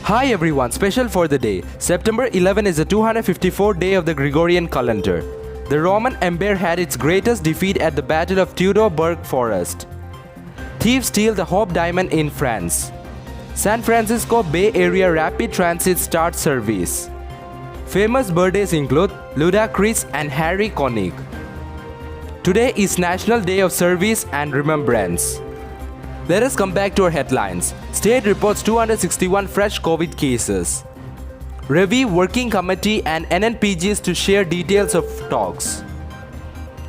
Hi everyone, special for the day. September 11 is the 254th day of the Gregorian calendar. The Roman Empire had its greatest defeat at the Battle of Teutoburg Forest. Thieves steal the Hope Diamond in France. San Francisco Bay Area Rapid Transit starts service. Famous birthdays include Ludacris and Harry Connick. Today is National Day of Service and Remembrance. Let us come back to our headlines. State reports 261 fresh COVID cases. Review Working Committee and NNPGs to share details of talks.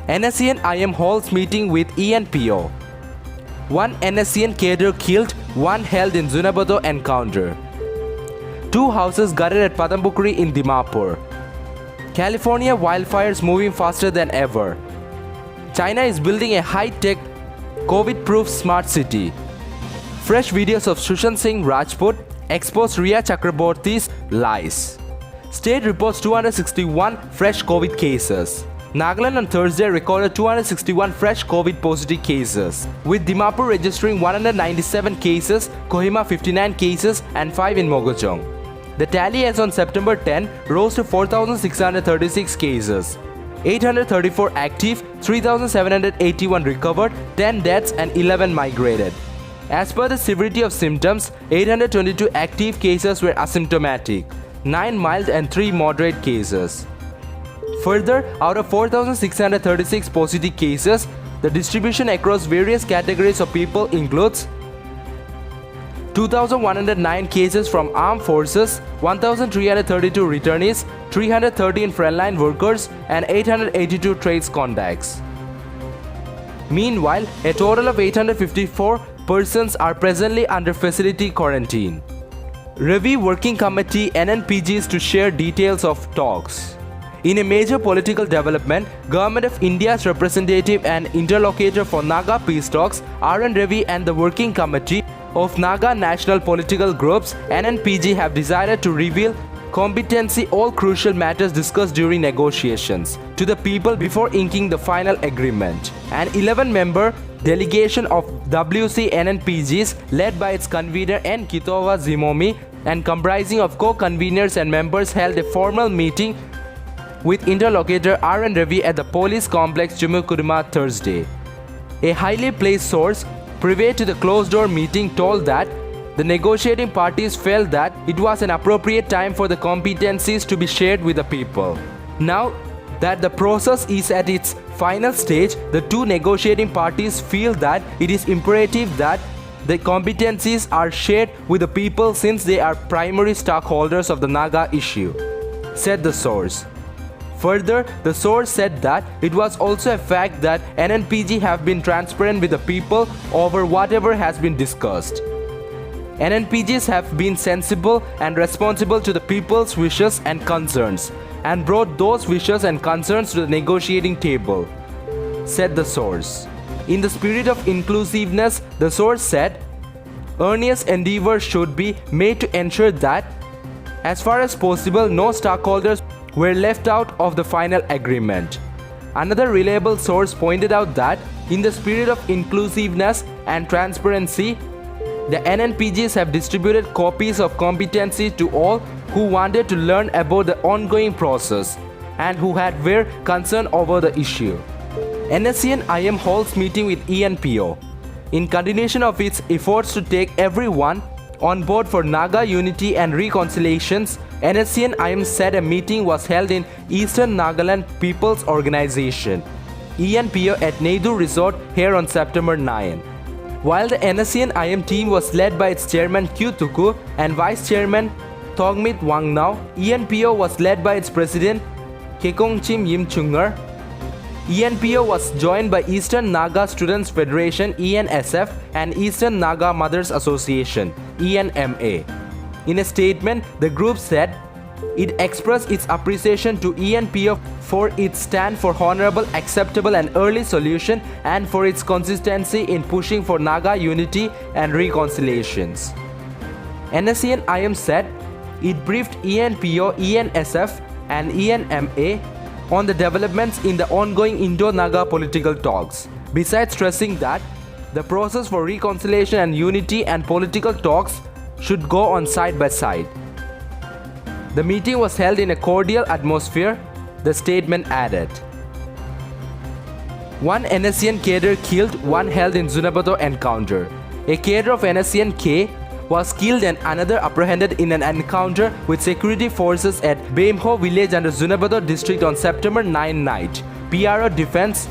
NSCN IM holds meeting with ENPO. One NSCN cadre killed, one held in Zunabado encounter. Two houses gutted at Padambukuri in Dimapur. California wildfires moving faster than ever. China is building a high-tech COVID-proof smart city. Fresh videos of Sushant Singh Rajput expose Riya Chakraborty's lies. State reports 261 fresh COVID cases. Nagaland on Thursday recorded 261 fresh COVID positive cases, with Dimapur registering 197 cases, Kohima 59 cases and 5 in Mogotchong. The tally as on September 10 rose to 4,636 cases. 834 active, 3,781 recovered, 10 deaths and 11 migrated. As per the severity of symptoms, 822 active cases were asymptomatic, 9 mild and 3 moderate cases. Further, out of 4,636 positive cases, the distribution across various categories of people includes 2,109 cases from armed forces, 1,332 returnees, 313 frontline workers and 882 trades contacts. Meanwhile, a total of 854 persons are presently under facility quarantine. Review Working Committee NNPGs to share details of talks. In a major political development, Government of India's representative and interlocutor for Naga peace talks, R.N. Ravi, and the Working Committee of Naga National Political Groups NNPG have decided to reveal competency all crucial matters discussed during negotiations to the people before inking the final agreement. An 11-member delegation of WC NNPGs led by its convener N. Kitova Zimomi and comprising of co-conveners and members held a formal meeting with interlocutor R.N. Ravi at the police complex Chumukuruma Thursday. A highly placed source privy to the closed-door meeting told that the negotiating parties felt that it was an appropriate time for the competencies to be shared with the people. Now that the process is at its final stage, the two negotiating parties feel that it is imperative that the competencies are shared with the people since they are primary stockholders of the Naga issue, said the source. Further, the source said that it was also a fact that NNPG have been transparent with the people over whatever has been discussed. NNPGs have been sensible and responsible to the people's wishes and concerns and brought those wishes and concerns to the negotiating table, said the source. In the spirit of inclusiveness, the source said, earnest endeavor should be made to ensure that, as far as possible, no stockholders were left out of the final agreement. Another reliable source pointed out that, in the spirit of inclusiveness and transparency, the NNPGs have distributed copies of competency to all who wanted to learn about the ongoing process and who were concerned over the issue. NSCN IM holds meeting with ENPO. In continuation of its efforts to take everyone on board for Naga unity and reconciliations, NSCN IM said a meeting was held in Eastern Nagaland People's Organization, ENPO, at Neidu Resort here on September 9. While the NSCN IM team was led by its chairman Q Tuku and vice chairman Thongmit Wangnao, ENPO was led by its president Kekongchim Yimchungar. ENPO was joined by Eastern Naga Students Federation ENSF and Eastern Naga Mothers Association ENMA. In a statement, the group said it expressed its appreciation to ENPO for its stand for honorable, acceptable and early solution and for its consistency in pushing for Naga unity and reconciliations. NSCN IM said it briefed ENPO, ENSF and ENMA on the developments in the ongoing Indo-Naga political talks, besides stressing that the process for reconciliation and unity and political talks should go on side by side. The meeting was held in a cordial atmosphere, the statement added. One NSCN cadre killed, one held in Zunabado encounter. A cadre of NSCN K was killed and another apprehended in an encounter with security forces at Baimho village under Zunabado district on September 9 night, PRO Defense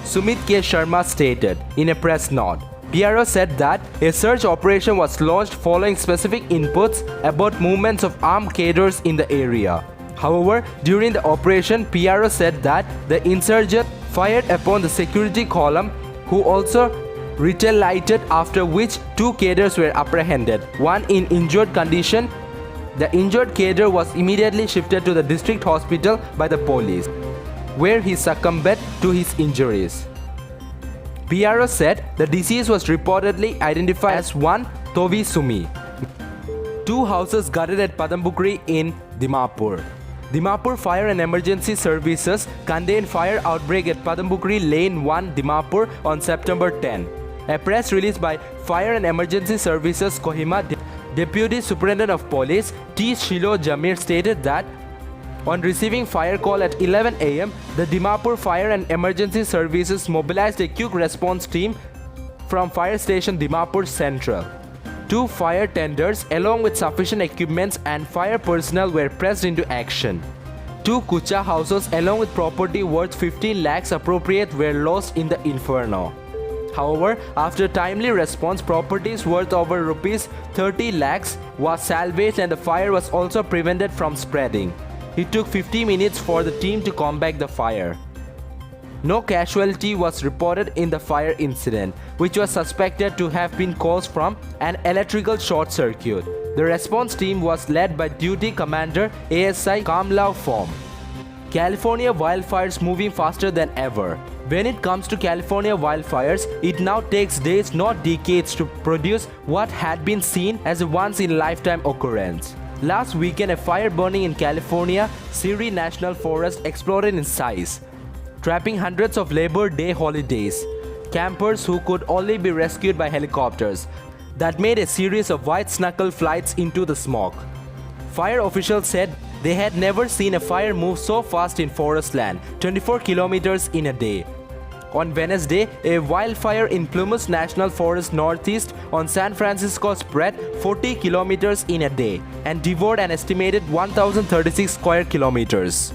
Sumit K. Sharma stated in a press note. PRO said that a search operation was launched following specific inputs about movements of armed cadres in the area. However, during the operation, PRO said that the insurgent fired upon the security column, who also retaliated, after which two cadres were apprehended, one in injured condition. The injured cadre was immediately shifted to the district hospital by the police, where he succumbed to his injuries. PRO said the disease was reportedly identified as one Tovi Sumi. Two houses gutted at Padambukri in Dimapur. Dimapur Fire and Emergency Services contained fire outbreak at Padambukri Lane 1, Dimapur on September 10. A press release by Fire and Emergency Services Kohima Deputy Superintendent of Police T. Shilo Jamir stated that on receiving fire call at 11 am, the Dimapur Fire and Emergency Services mobilized a quick response team from Fire Station Dimapur Central. Two fire tenders along with sufficient equipments and fire personnel were pressed into action. Two Kucha houses along with property worth 15 lakhs appropriate were lost in the inferno. However, after timely response, properties worth over rupees 30 lakhs was salvaged and the fire was also prevented from spreading. It took 50 minutes for the team to combat the fire. No casualty was reported in the fire incident, which was suspected to have been caused from an electrical short circuit. The response team was led by Duty Commander ASI Kamlao Form. California wildfires moving faster than ever. When it comes to California wildfires, it now takes days, not decades, to produce what had been seen as a once-in-a-lifetime occurrence. Last weekend, a fire burning in California Sierra National Forest exploded in size, trapping hundreds of Labor Day holidays campers who could only be rescued by helicopters. That made a series of white-knuckle flights into the smoke. Fire officials said they had never seen a fire move so fast in forest land, 24 kilometers in a day. On Wednesday, a wildfire in Plumas National Forest northeast on San Francisco spread 40 kilometers in a day and devoured an estimated 1,036 square kilometers.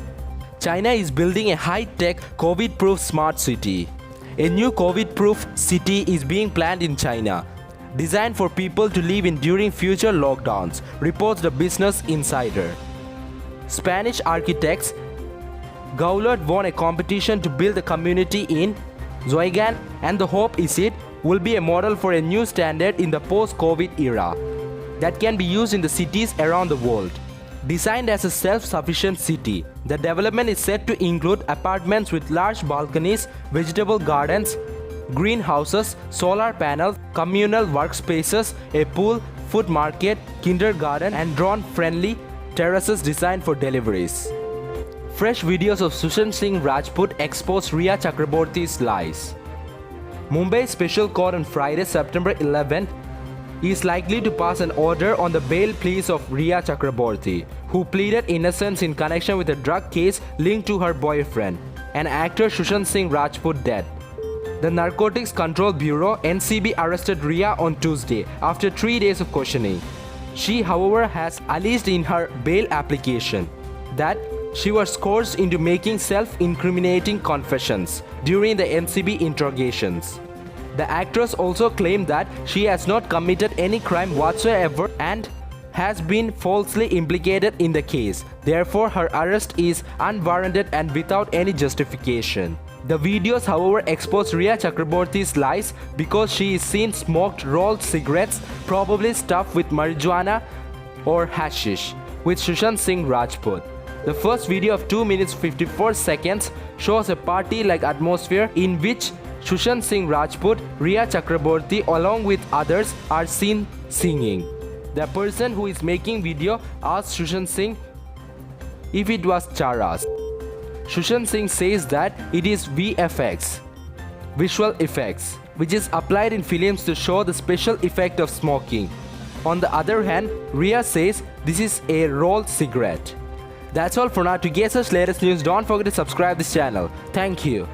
China is building a high-tech COVID-proof smart city. A new COVID-proof city is being planned in China, designed for people to live in during future lockdowns, reports the Business Insider. Spanish architects Gaulard won a competition to build a community in Zoigan, and the hope is it will be a model for a new standard in the post-COVID era that can be used in the cities around the world. Designed as a self-sufficient city, the development is set to include apartments with large balconies, vegetable gardens, greenhouses, solar panels, communal workspaces, a pool, food market, kindergarten, and drone-friendly terraces designed for deliveries. Fresh videos of Sushant Singh Rajput expose Riya Chakraborty's lies. Mumbai Special Court on Friday, September 11th, is likely to pass an order on the bail pleas of Riya Chakraborty, who pleaded innocence in connection with a drug case linked to her boyfriend, an actor Sushant Singh Rajput's death. The Narcotics Control Bureau (NCB) arrested Riya on Tuesday after 3 days of questioning. She, however, has alleged in her bail application that she was coerced into making self-incriminating confessions during the NCB interrogations. The actress also claimed that she has not committed any crime whatsoever and has been falsely implicated in the case. Therefore, her arrest is unwarranted and without any justification. The videos, however, expose Riya Chakraborty's lies because she is seen smoked rolled cigarettes, probably stuffed with marijuana or hashish, with Sushant Singh Rajput. The first video of 2 minutes 54 seconds shows a party-like atmosphere in which Sushant Singh Rajput, Riya Chakraborty along with others are seen singing. The person who is making video asked Sushant Singh if it was charas. Sushant Singh says that it is VFX, visual effects, which is applied in films to show the special effect of smoking. On the other hand, Ria says this is a rolled cigarette. That's all for now. To get such latest news, don't forget to subscribe this channel. Thank you.